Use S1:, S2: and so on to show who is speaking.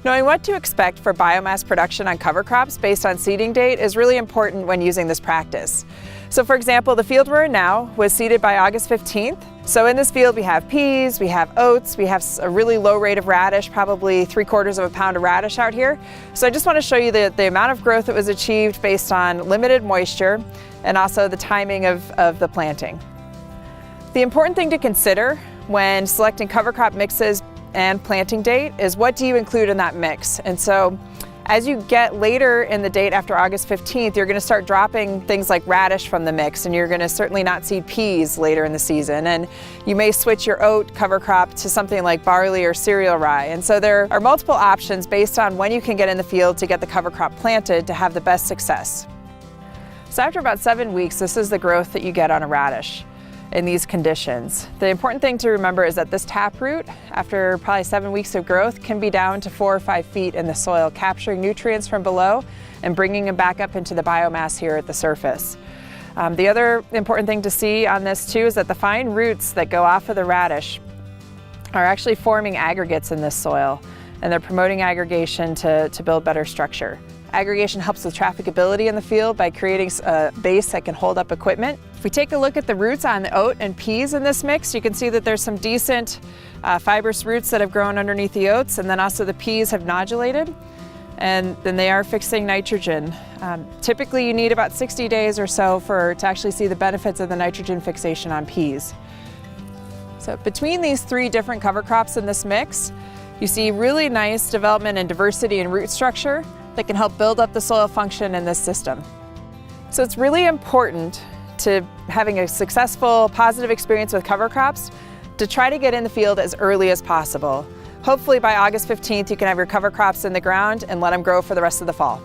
S1: Knowing what to expect for biomass production on cover crops based on seeding date is really important when using this practice. So for example, the field we're in now was seeded by August 15th. So in this field we have peas, we have oats, we have a really low rate of radish, probably 3/4 of a pound of radish out here. So I just want to show you the amount of growth that was achieved based on limited moisture and also the timing of the planting. The important thing to consider when selecting cover crop mixes and planting date is what do you include in that mix. And so as you get later in the date after August 15th, you're going to start dropping things like radish from the mix, and you're going to certainly not see peas later in the season. And you may switch your oat cover crop to something like barley or cereal rye. And so there are multiple options based on when you can get in the field to get the cover crop planted to have the best success. So after about 7 weeks, this is the growth that you get on a radish in these conditions. The important thing to remember is that this taproot, after probably 7 weeks of growth, can be down to 4 or 5 feet in the soil, capturing nutrients from below and bringing them back up into the biomass here at the surface. The other important thing to see on this too is that the fine roots that go off of the radish are actually forming aggregates in this soil, and they're promoting aggregation to build better structure. Aggregation helps with trafficability in the field by creating a base that can hold up equipment. If we take a look at the roots on the oat and peas in this mix, you can see that there's some decent fibrous roots that have grown underneath the oats, and then also the peas have nodulated, and then they are fixing nitrogen. Typically you need about 60 days or so to actually see the benefits of the nitrogen fixation on peas. So between these 3 different cover crops in this mix, you see really nice development and diversity in root structure that can help build up the soil function in this system. So it's really important to having a successful, positive experience with cover crops to try to get in the field as early as possible. Hopefully by August 15th, you can have your cover crops in the ground and let them grow for the rest of the fall.